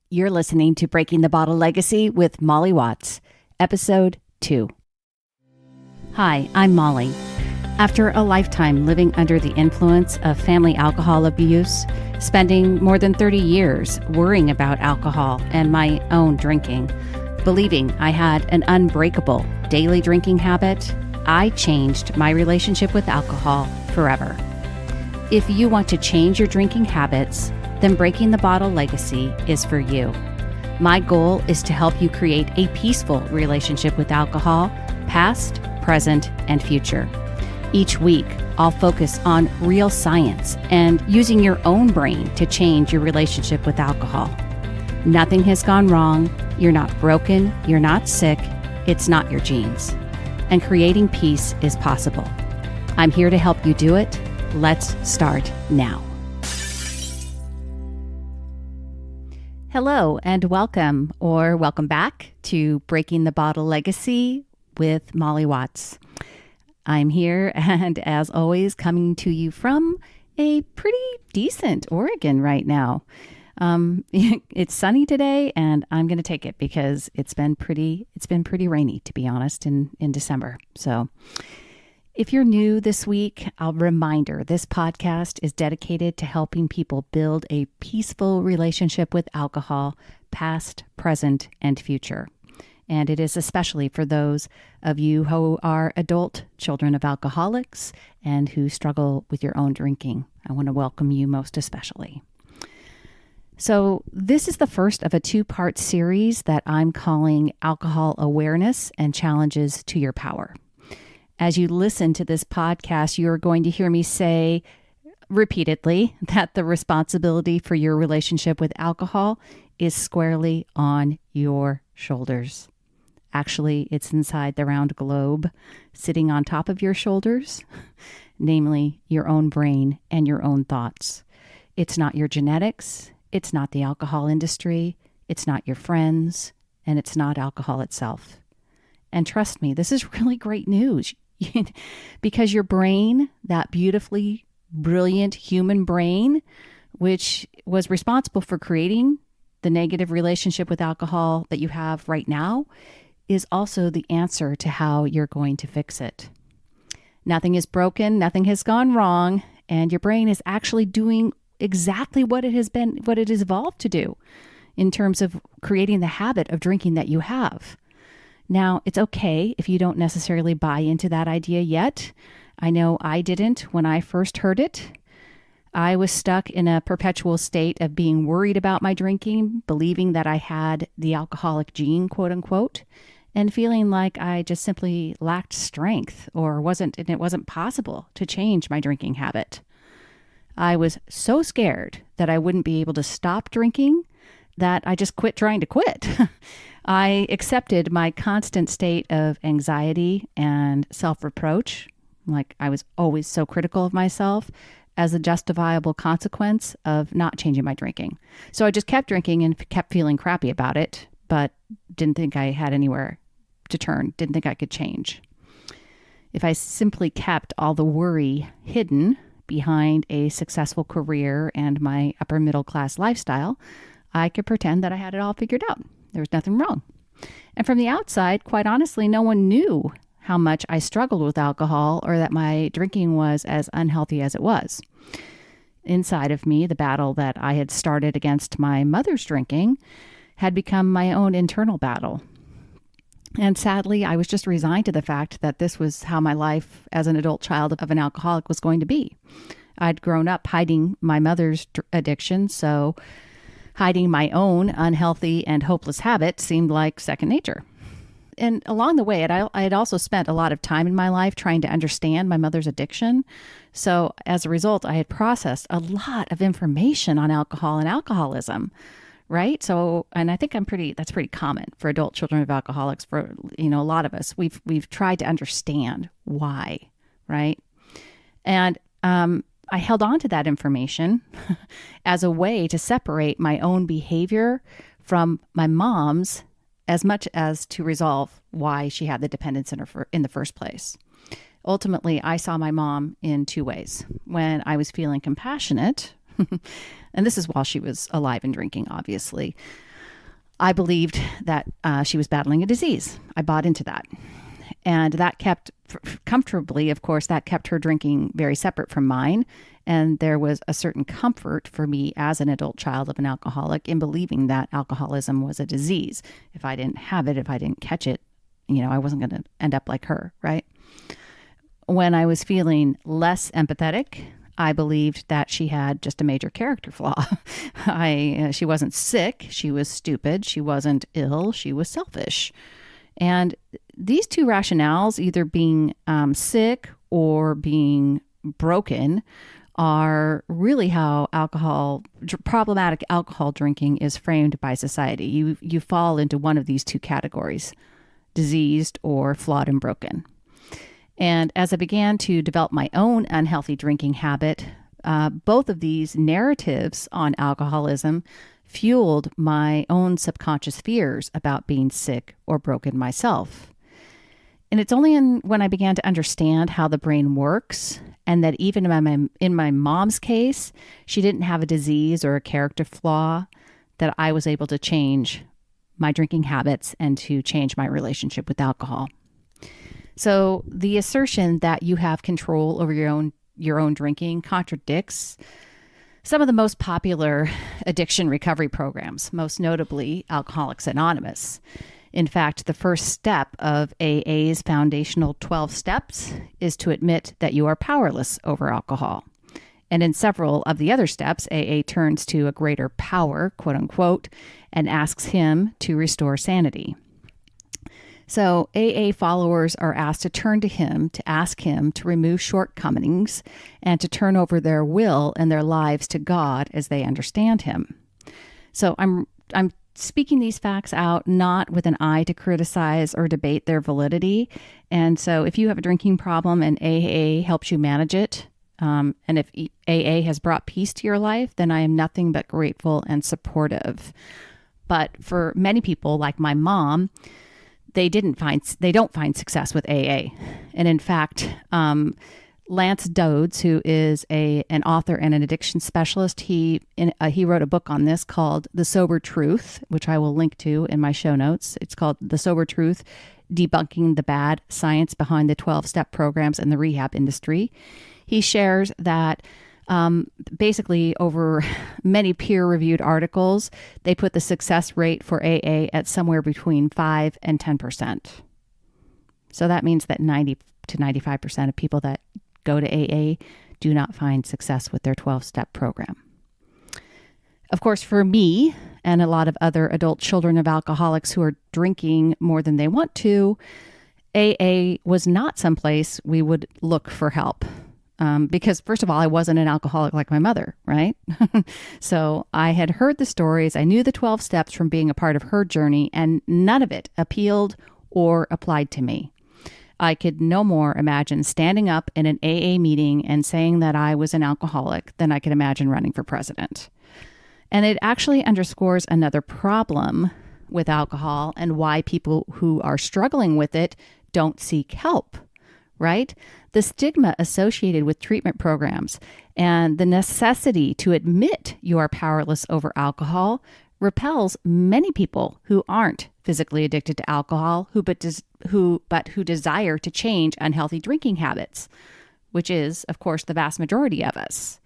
You're listening to Breaking the Bottle Legacy with Molly Watts, Episode 2. Hi, I'm Molly. After a lifetime living under the influence of family alcohol abuse, spending more than 30 years worrying about alcohol and my own drinking, believing I had an unbreakable daily drinking habit, I changed my relationship with alcohol forever. If you want to change your drinking habits, then Breaking the Bottle Legacy is for you. My goal is to help you create a peaceful relationship with alcohol, past, present, and future. Each week, I'll focus on real science and using your own brain to change your relationship with alcohol. Nothing has gone wrong. You're not broken. You're not sick. It's not your genes. And creating peace is possible. I'm here to help you do it. Let's start now. Hello and welcome or welcome back to Breaking the Bottle Legacy with Molly Watts. I'm here and as always coming to you from a pretty decent Oregon right now. It's sunny today and I'm going to take it because it's been pretty rainy, to be honest, in December. So if you're new this week, a reminder, this podcast is dedicated to helping people build a peaceful relationship with alcohol, past, present, and future. And it is especially for those of you who are adult children of alcoholics and who struggle with your own drinking. I want to welcome you most especially. So this is the first of a two-part series that I'm calling Alcohol Awareness and Challenges to Your Power. As you listen to this podcast, you're going to hear me say repeatedly that the responsibility for your relationship with alcohol is squarely on your shoulders. Actually, it's inside the round globe, sitting on top of your shoulders, namely your own brain and your own thoughts. It's not your genetics, it's not the alcohol industry, it's not your friends, and it's not alcohol itself. And trust me, this is really great news. Because your brain, that beautifully brilliant human brain, which was responsible for creating the negative relationship with alcohol that you have right now, is also the answer to how you're going to fix it. Nothing is broken, nothing has gone wrong, and your brain is actually doing exactly what it has evolved to do in terms of creating the habit of drinking that you have. Now, it's okay if you don't necessarily buy into that idea yet. I know I didn't when I first heard it. I was stuck in a perpetual state of being worried about my drinking, believing that I had the alcoholic gene, quote unquote, and feeling like I just simply lacked strength or it wasn't possible to change my drinking habit. I was so scared that I wouldn't be able to stop drinking that I just quit trying to quit. I accepted my constant state of anxiety and self-reproach, like I was always so critical of myself, as a justifiable consequence of not changing my drinking. So I just kept drinking and kept feeling crappy about it, but didn't think I had anywhere to turn, didn't think I could change. If I simply kept all the worry hidden behind a successful career and my upper middle class lifestyle, I could pretend that I had it all figured out. There was nothing wrong. And from the outside, quite honestly, no one knew how much I struggled with alcohol or that my drinking was as unhealthy as it was. Inside of me, the battle that I had started against my mother's drinking had become my own internal battle. And sadly, I was just resigned to the fact that this was how my life as an adult child of an alcoholic was going to be. I'd grown up hiding my mother's addiction, so hiding my own unhealthy and hopeless habit seemed like second nature. And along the way, I had also spent a lot of time in my life trying to understand my mother's addiction. So as a result, I had processed a lot of information on alcohol and alcoholism, right? So, and I think that's pretty common for adult children of alcoholics. For, a lot of us, we've tried to understand why, right? And I held on to that information as a way to separate my own behavior from my mom's, as much as to resolve why she had the dependence in the first place. Ultimately, I saw my mom in two ways. When I was feeling compassionate, and this is while she was alive and drinking, obviously, I believed that she was battling a disease. I bought into that. And that kept, comfortably, of course, that kept her drinking very separate from mine. And there was a certain comfort for me as an adult child of an alcoholic in believing that alcoholism was a disease. If I didn't have it, if I didn't catch it, I wasn't going to end up like her, right? When I was feeling less empathetic, I believed that she had just a major character flaw. She wasn't sick. She was stupid. She wasn't ill. She was selfish. And these two rationales, either being sick or being broken, are really how problematic alcohol drinking is framed by society. You fall into one of these two categories, diseased or flawed and broken. And as I began to develop my own unhealthy drinking habit, both of these narratives on alcoholism fueled my own subconscious fears about being sick or broken myself. And it's only when I began to understand how the brain works, and that even in my mom's case, she didn't have a disease or a character flaw, that I was able to change my drinking habits and to change my relationship with alcohol. So the assertion that you have control over your own drinking contradicts some of the most popular addiction recovery programs, most notably Alcoholics Anonymous. In fact, the first step of AA's foundational 12 steps is to admit that you are powerless over alcohol. And in several of the other steps, AA turns to a greater power, quote unquote, and asks him to restore sanity. So AA followers are asked to turn to him, to ask him to remove shortcomings and to turn over their will and their lives to God as they understand him. So I'm speaking these facts out not with an eye to criticize or debate their validity. And so if you have a drinking problem and AA helps you manage it, and if AA has brought peace to your life, then I am nothing but grateful and supportive. But for many people, like my mom, they don't find success with AA. And in fact, Lance Dodds, who is an author and an addiction specialist, he wrote a book on this called The Sober Truth, which I will link to in my show notes. It's called The Sober Truth, Debunking the Bad Science Behind the 12-Step Programs in the Rehab Industry. He shares that basically over many peer-reviewed articles, they put the success rate for AA at somewhere between 5 and 10%. So that means that 90 to 95% of people that go to AA do not find success with their 12-step program. Of course, for me and a lot of other adult children of alcoholics who are drinking more than they want to, AA was not someplace we would look for help. Because first of all, I wasn't an alcoholic like my mother, right? So I had heard the stories. I knew the 12 steps from being a part of her journey, and none of it appealed or applied to me. I could no more imagine standing up in an AA meeting and saying that I was an alcoholic than I could imagine running for president. And it actually underscores another problem with alcohol and why people who are struggling with it don't seek help, right? The stigma associated with treatment programs and the necessity to admit you are powerless over alcohol repels many people who aren't physically addicted to alcohol, who desire to change unhealthy drinking habits, which is, of course, the vast majority of us.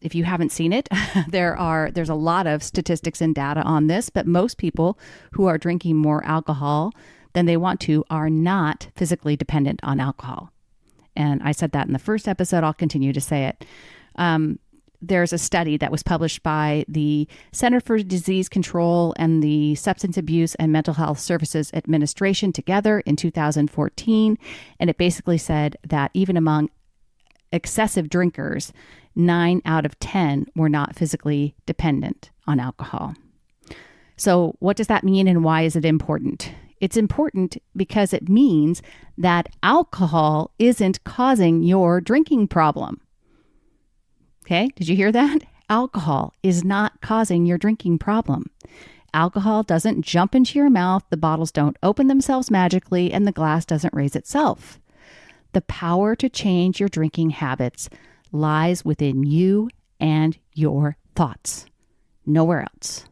If you haven't seen it, there's a lot of statistics and data on this, but most people who are drinking more alcohol than they want to are not physically dependent on alcohol. And I said that in the first episode. I'll continue to say it. There's a study that was published by the Center for Disease Control and the Substance Abuse and Mental Health Services Administration together in 2014. And it basically said that even among excessive drinkers, 9 out of 10 were not physically dependent on alcohol. So what does that mean and why is it important? It's important because it means that alcohol isn't causing your drinking problem. Okay, did you hear that? Alcohol is not causing your drinking problem. Alcohol doesn't jump into your mouth, the bottles don't open themselves magically, and the glass doesn't raise itself. The power to change your drinking habits lies within you and your thoughts, nowhere else.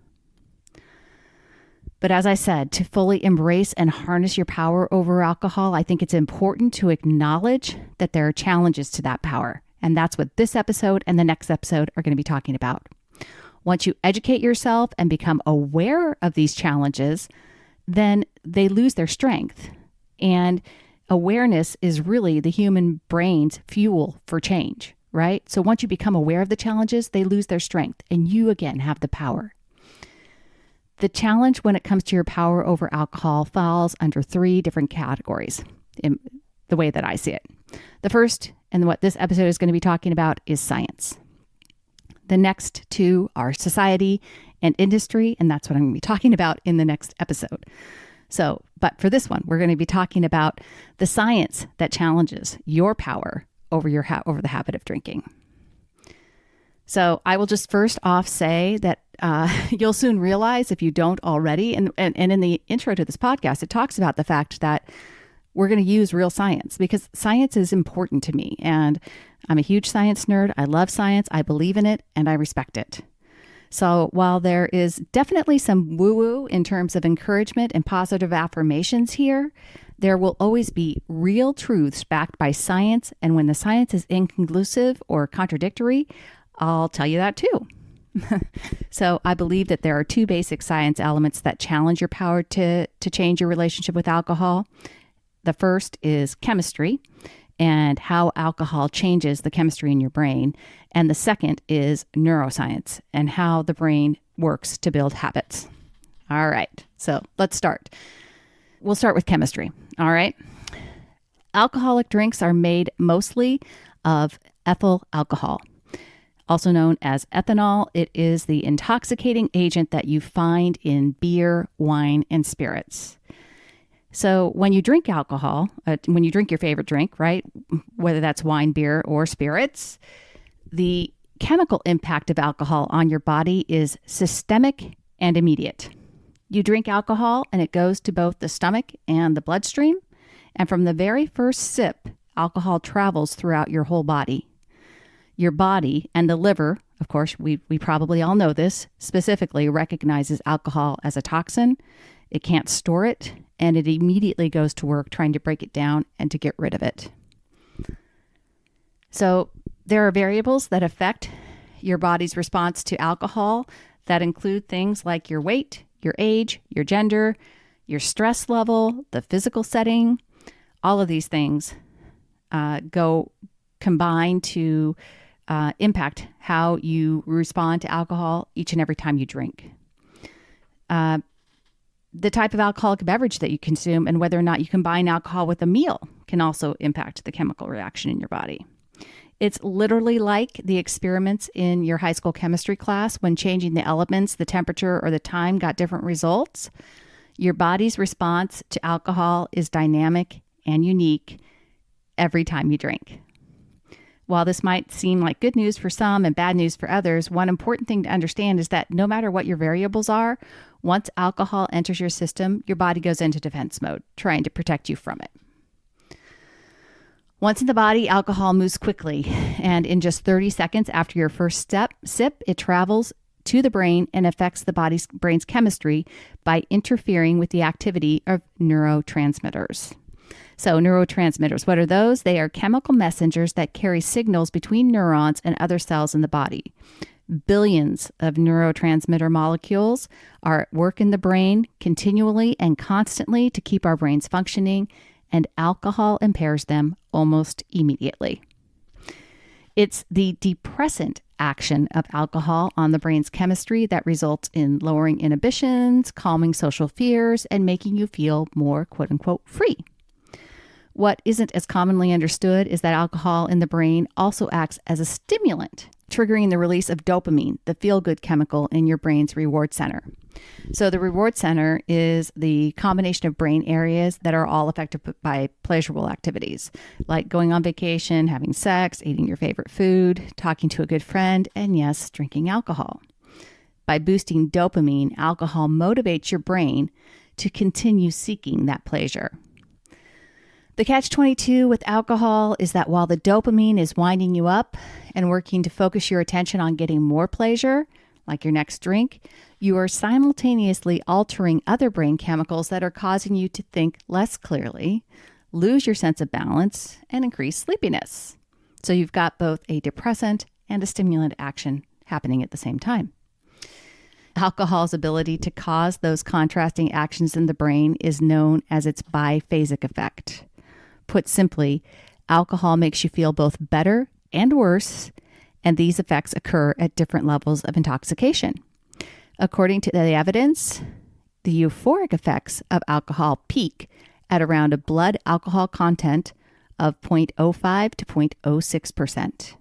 But as I said, to fully embrace and harness your power over alcohol, I think it's important to acknowledge that there are challenges to that power. And that's what this episode and the next episode are going to be talking about. Once you educate yourself and become aware of these challenges, then they lose their strength. And awareness is really the human brain's fuel for change, right? So once you become aware of the challenges, they lose their strength and you again have the power. The challenge when it comes to your power over alcohol falls under 3 different categories in the way that I see it. The first, and what this episode is going to be talking about, is science. The next 2 are society and industry, and that's what I'm going to be talking about in the next episode. But for this one, we're going to be talking about the science that challenges your power over over the habit of drinking. So I will just first off say that you'll soon realize, if you don't already, and in the intro to this podcast, it talks about the fact that we're going to use real science because science is important to me. And I'm a huge science nerd. I love science. I believe in it and I respect it. So while there is definitely some woo-woo in terms of encouragement and positive affirmations here, there will always be real truths backed by science. And when the science is inconclusive or contradictory, I'll tell you that too. So I believe that there are 2 basic science elements that challenge your power to change your relationship with alcohol. The first is chemistry and how alcohol changes the chemistry in your brain. And the second is neuroscience and how the brain works to build habits. All right, so let's start. We'll start with chemistry. All right. Alcoholic drinks are made mostly of ethyl alcohol, also known as ethanol. It is the intoxicating agent that you find in beer, wine, and spirits. So when you drink alcohol, when you drink your favorite drink, right, whether that's wine, beer, or spirits, the chemical impact of alcohol on your body is systemic and immediate. You drink alcohol and it goes to both the stomach and the bloodstream. And from the very first sip, alcohol travels throughout your whole body. Your body and the liver, of course, we probably all know this, specifically recognizes alcohol as a toxin. It can't store it, and it immediately goes to work trying to break it down and to get rid of it. So there are variables that affect your body's response to alcohol that include things like your weight, your age, your gender, your stress level, the physical setting. All of these things combine to impact how you respond to alcohol each and every time you drink. The type of alcoholic beverage that you consume and whether or not you combine alcohol with a meal can also impact the chemical reaction in your body. It's literally like the experiments in your high school chemistry class when changing the elements, the temperature, or the time got different results. Your body's response to alcohol is dynamic and unique every time you drink. While this might seem like good news for some and bad news for others, one important thing to understand is that no matter what your variables are, once alcohol enters your system, your body goes into defense mode, trying to protect you from it. Once in the body, alcohol moves quickly, and in just 30 seconds after your first sip, it travels to the brain and affects the brain's chemistry by interfering with the activity of neurotransmitters. So neurotransmitters, what are those? They are chemical messengers that carry signals between neurons and other cells in the body. Billions of neurotransmitter molecules are at work in the brain continually and constantly to keep our brains functioning, and alcohol impairs them almost immediately. It's the depressant action of alcohol on the brain's chemistry that results in lowering inhibitions, calming social fears, and making you feel more quote-unquote free. What isn't as commonly understood is that alcohol in the brain also acts as a stimulant, triggering the release of dopamine, the feel-good chemical in your brain's reward center. So the reward center is the combination of brain areas that are all affected by pleasurable activities, like going on vacation, having sex, eating your favorite food, talking to a good friend, and yes, drinking alcohol. By boosting dopamine, alcohol motivates your brain to continue seeking that pleasure. The catch-22 with alcohol is that while the dopamine is winding you up and working to focus your attention on getting more pleasure, like your next drink, you are simultaneously altering other brain chemicals that are causing you to think less clearly, lose your sense of balance, and increase sleepiness. So you've got both a depressant and a stimulant action happening at the same time. Alcohol's ability to cause those contrasting actions in the brain is known as its biphasic effect. Put simply, alcohol makes you feel both better and worse, and these effects occur at different levels of intoxication. According to the evidence, the euphoric effects of alcohol peak at around a blood alcohol content of 0.05 to 0.06%.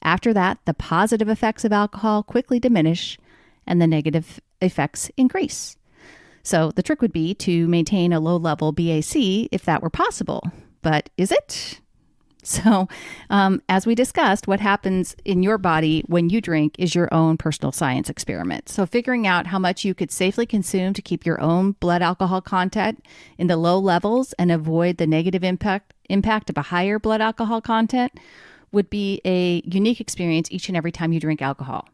After that, the positive effects of alcohol quickly diminish and the negative effects increase. So the trick would be to maintain a low-level BAC if that were possible. But is it? So as we discussed, what happens in your body when you drink is your own personal science experiment. So figuring out how much you could safely consume to keep your own blood alcohol content in the low levels and avoid the negative impact of a higher blood alcohol content would be a unique experience each and every time you drink alcohol.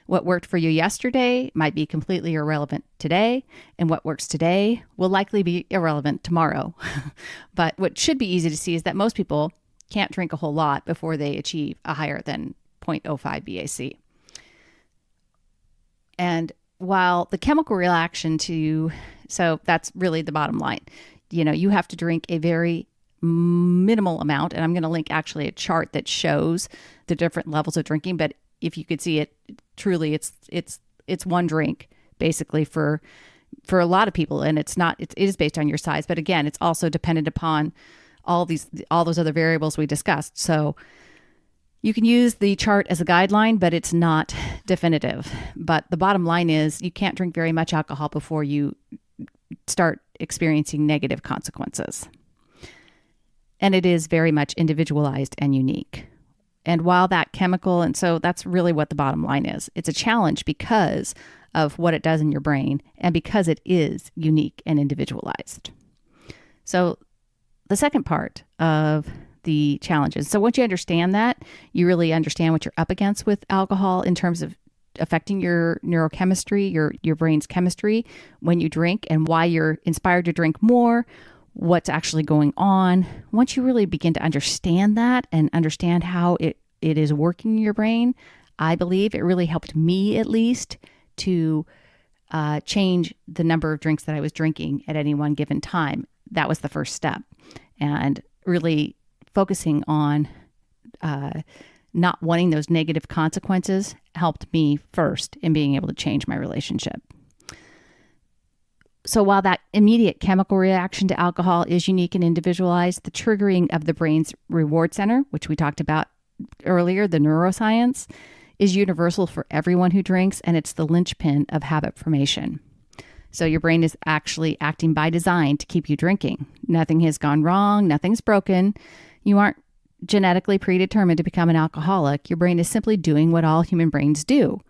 What worked for you yesterday might be completely irrelevant today, and what works today will likely be irrelevant tomorrow. But what should be easy to see is that most people can't drink a whole lot before they achieve a higher than 0.05 BAC. And while the chemical reaction so that's really the bottom line. You have to drink a very minimal amount, and I'm going to link actually a chart that shows the different levels of drinking, but if you could see it, truly it's one drink basically for a lot of people, and it is based on your size, but again, it's also dependent upon all those other variables we discussed. So you can use the chart as a guideline, but it's not definitive. But the bottom line is you can't drink very much alcohol before you start experiencing negative consequences. And it is very much individualized and unique. And while that chemical, and so that's really what the bottom line is. It's a challenge because of what it does in your brain and because it is unique and individualized. So the second part of the challenges. So once you understand that, you really understand what you're up against with alcohol in terms of affecting your neurochemistry, your brain's chemistry when you drink, and why you're inspired to drink more, what's actually going on. Once you really begin to understand that and understand how it is working in your brain, I believe it really helped me at least to change the number of drinks that I was drinking at any one given time. That was the first step. And really focusing on not wanting those negative consequences helped me first in being able to change my relationship. So while that immediate chemical reaction to alcohol is unique and individualized, the triggering of the brain's reward center, which we talked about earlier, the neuroscience, is universal for everyone who drinks, and it's the linchpin of habit formation. So your brain is actually acting by design to keep you drinking. Nothing has gone wrong. Nothing's broken. You aren't genetically predetermined to become an alcoholic. Your brain is simply doing what all human brains do.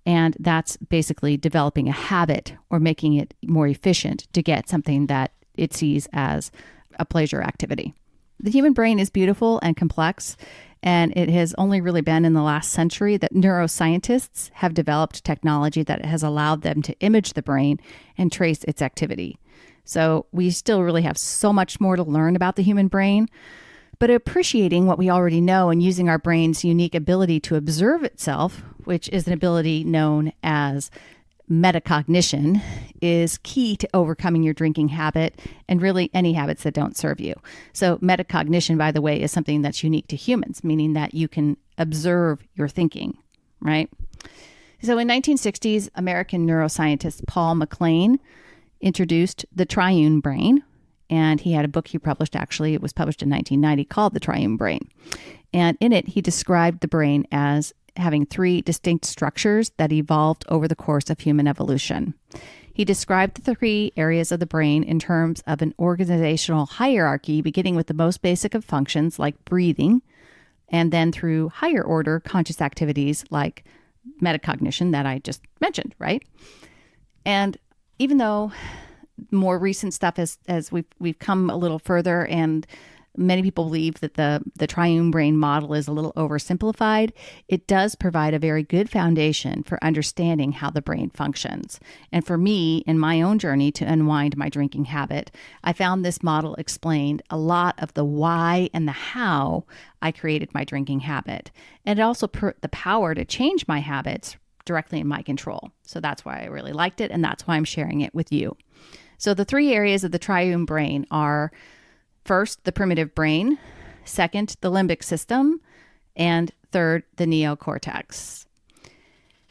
And that's basically developing a habit or making it more efficient to get something that it sees as a pleasure activity. The human brain is beautiful and complex, and it has only really been in the last century that neuroscientists have developed technology that has allowed them to image the brain and trace its activity. So we still really have so much more to learn about the human brain, but appreciating what we already know and using our brain's unique ability to observe itself, which is an ability known as metacognition, is key to overcoming your drinking habit and really any habits that don't serve you. So metacognition, by the way, is something that's unique to humans, meaning that you can observe your thinking, right? So in 1960s, American neuroscientist Paul MacLean introduced the triune brain, and he had a book he published, actually, it was published in 1990, called The Triune Brain. And in it, he described the brain as having three distinct structures that evolved over the course of human evolution. He described the three areas of the brain in terms of an organizational hierarchy, beginning with the most basic of functions like breathing, and then through higher order conscious activities like metacognition that I just mentioned, right? And even though more recent stuff as we've come a little further and many people believe that the triune brain model is a little oversimplified, it does provide a very good foundation for understanding how the brain functions. And for me, in my own journey to unwind my drinking habit, I found this model explained a lot of the why and the how I created my drinking habit. And it also put the power to change my habits directly in my control. So that's why I really liked it, and that's why I'm sharing it with you. So the three areas of the triune brain are: first, the primitive brain; second, the limbic system; and third, the neocortex.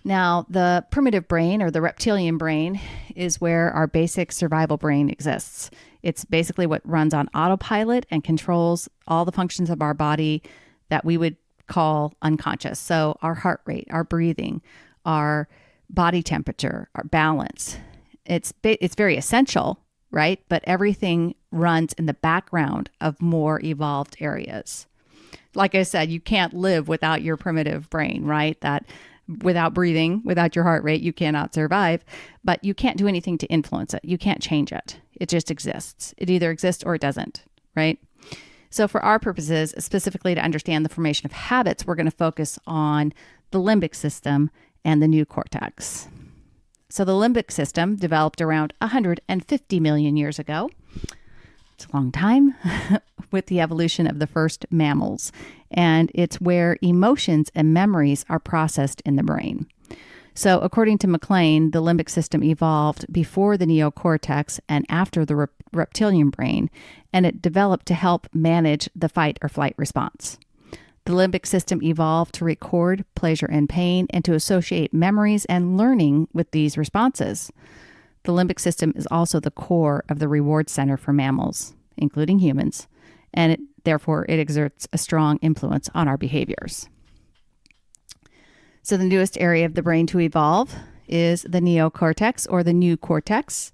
Now, the primitive brain, or the reptilian brain, is where our basic survival brain exists. It's basically what runs on autopilot and controls all the functions of our body that we would call unconscious. So our heart rate, our breathing, our body temperature, our balance. It's very essential, right? But everything runs in the background of more evolved areas. Like I said, you can't live without your primitive brain, right? That without breathing, without your heart rate, you cannot survive, but you can't do anything to influence it. You can't change it. It just exists. It either exists or it doesn't, right? So for our purposes, specifically to understand the formation of habits, we're going to focus on the limbic system and the neocortex. So the limbic system developed around 150 million years ago. It's a long time with the evolution of the first mammals. And it's where emotions and memories are processed in the brain. So according to McLean, the limbic system evolved before the neocortex and after the reptilian brain, and it developed to help manage the fight or flight response. The limbic system evolved to record pleasure and pain and to associate memories and learning with these responses. The limbic system is also the core of the reward center for mammals, including humans, and therefore it exerts a strong influence on our behaviors. So the newest area of the brain to evolve is the neocortex, or the new cortex.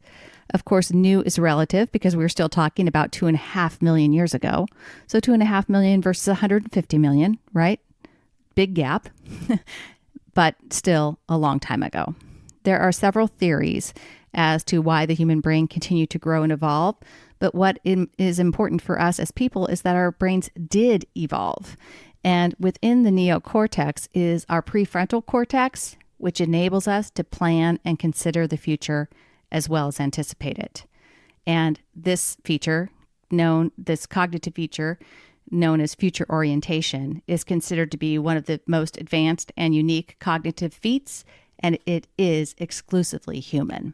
Of course, new is relative because we're still talking about 2.5 million years ago. So 2.5 million versus 150 million, right? Big gap, but still a long time ago. There are several theories as to why the human brain continued to grow and evolve. But what is important for us as people is that our brains did evolve. And within the neocortex is our prefrontal cortex, which enables us to plan and consider the future as well as anticipate it. And this cognitive feature known as future orientation is considered to be one of the most advanced and unique cognitive feats, and it is exclusively human,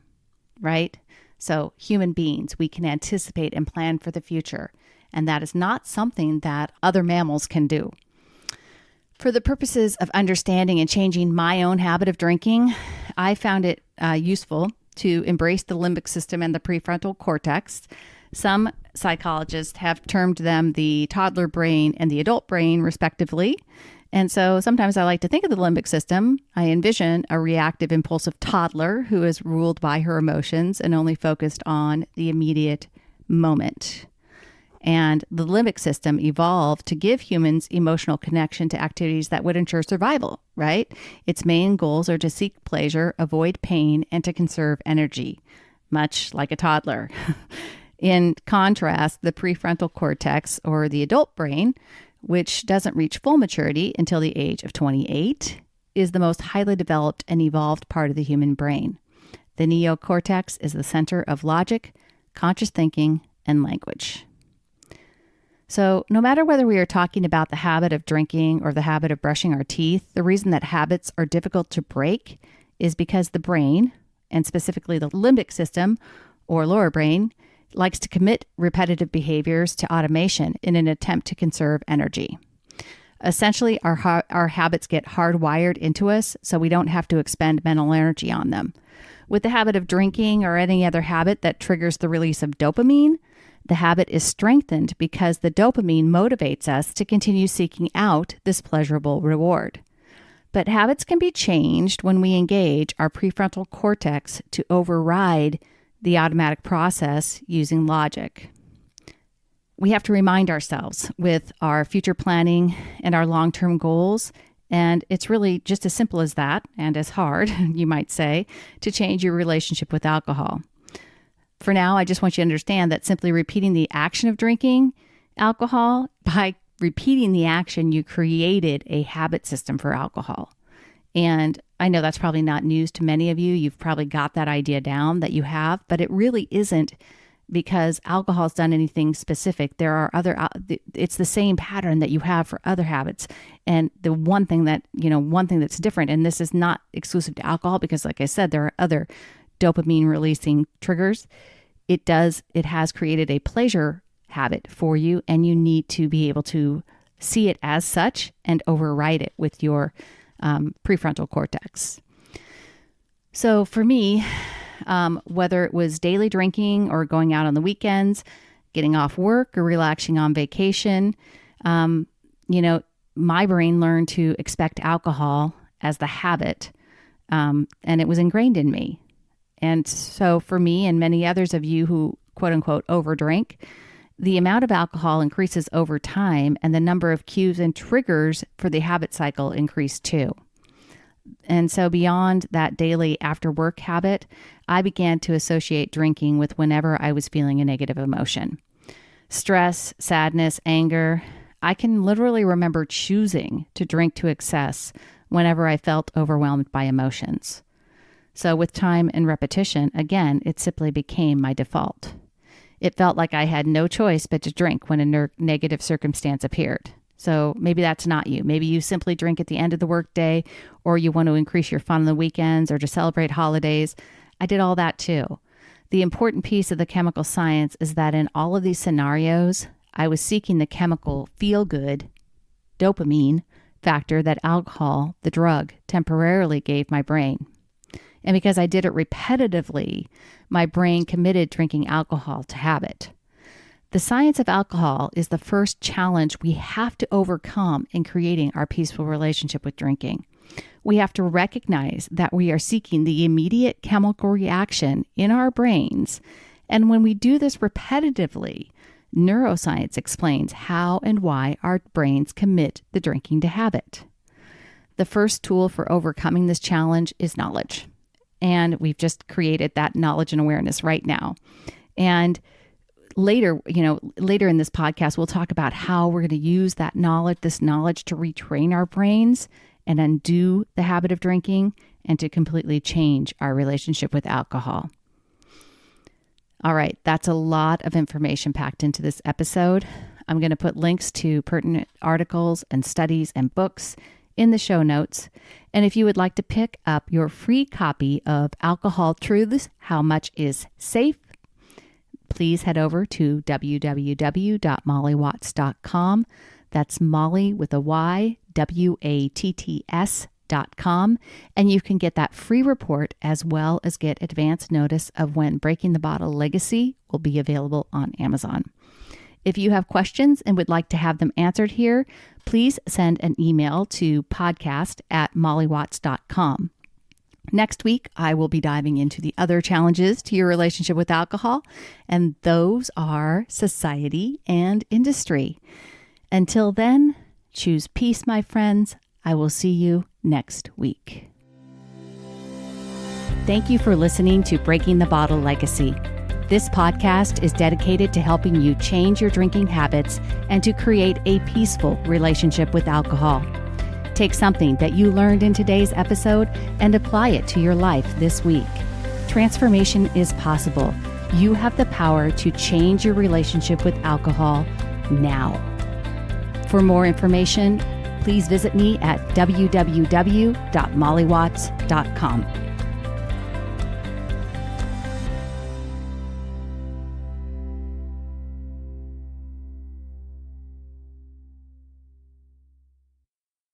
right? So human beings, we can anticipate and plan for the future, and that is not something that other mammals can do. For the purposes of understanding and changing my own habit of drinking, I found it useful to embrace the limbic system and the prefrontal cortex. Some psychologists have termed them the toddler brain and the adult brain, respectively. And so sometimes I like to think of the limbic system. I envision a reactive, impulsive toddler who is ruled by her emotions and only focused on the immediate moment. And the limbic system evolved to give humans emotional connection to activities that would ensure survival, right? Its main goals are to seek pleasure, avoid pain, and to conserve energy, much like a toddler. In contrast, the prefrontal cortex, or the adult brain, which doesn't reach full maturity until the age of 28, is the most highly developed and evolved part of the human brain. The neocortex is the center of logic, conscious thinking, and language. So no matter whether we are talking about the habit of drinking or the habit of brushing our teeth, the reason that habits are difficult to break is because the brain, and specifically the limbic system or lower brain, likes to commit repetitive behaviors to automation in an attempt to conserve energy. Essentially, our habits get hardwired into us so we don't have to expend mental energy on them. With the habit of drinking or any other habit that triggers the release of dopamine, the habit is strengthened because the dopamine motivates us to continue seeking out this pleasurable reward. But habits can be changed when we engage our prefrontal cortex to override the automatic process using logic. We have to remind ourselves with our future planning and our long-term goals, and it's really just as simple as that, and as hard, you might say, to change your relationship with alcohol. For now, I just want you to understand that simply repeating the action of drinking alcohol, by repeating the action, you created a habit system for alcohol. And I know that's probably not news to many of you. You've probably got that idea down that you have, but it really isn't because alcohol's done anything specific. There are it's the same pattern that you have for other habits. And the one thing that's different, and this is not exclusive to alcohol because like I said, there are other dopamine releasing triggers. It has created a pleasure habit for you, and you need to be able to see it as such and override it with your prefrontal cortex. So for me, whether it was daily drinking or going out on the weekends, getting off work or relaxing on vacation, my brain learned to expect alcohol as the habit, and it was ingrained in me. And so for me and many others of you who quote unquote overdrink, the amount of alcohol increases over time and the number of cues and triggers for the habit cycle increase too. And so beyond that daily after work habit, I began to associate drinking with whenever I was feeling a negative emotion. Stress, sadness, anger. I can literally remember choosing to drink to excess whenever I felt overwhelmed by emotions. So with time and repetition, again, it simply became my default. It felt like I had no choice but to drink when a negative circumstance appeared. So maybe that's not you. Maybe you simply drink at the end of the workday, or you want to increase your fun on the weekends or to celebrate holidays. I did all that too. The important piece of the chemical science is that in all of these scenarios, I was seeking the chemical feel-good, dopamine factor that alcohol, the drug, temporarily gave my brain. And because I did it repetitively, my brain committed drinking alcohol to habit. The science of alcohol is the first challenge we have to overcome in creating our peaceful relationship with drinking. We have to recognize that we are seeking the immediate chemical reaction in our brains. And when we do this repetitively, neuroscience explains how and why our brains commit the drinking to habit. The first tool for overcoming this challenge is knowledge. And we've just created that knowledge and awareness right now. And later in this podcast, we'll talk about how we're going to use this knowledge to retrain our brains and undo the habit of drinking and to completely change our relationship with alcohol. All right, that's a lot of information packed into this episode. I'm going to put links to pertinent articles and studies and books in the show notes. And if you would like to pick up your free copy of Alcohol Truths, How Much is Safe, please head over to www.mollywatts.com. That's Molly with a Y, WATTS.com. And you can get that free report as well as get advance notice of when Breaking the Bottle Legacy will be available on Amazon. If you have questions and would like to have them answered here, please send an email to podcast@mollywatts.com. Next week, I will be diving into the other challenges to your relationship with alcohol, and those are society and industry. Until then, choose peace, my friends. I will see you next week. Thank you for listening to Breaking the Bottle Legacy. This podcast is dedicated to helping you change your drinking habits and to create a peaceful relationship with alcohol. Take something that you learned in today's episode and apply it to your life this week. Transformation is possible. You have the power to change your relationship with alcohol now. For more information, please visit me at www.mollywatts.com.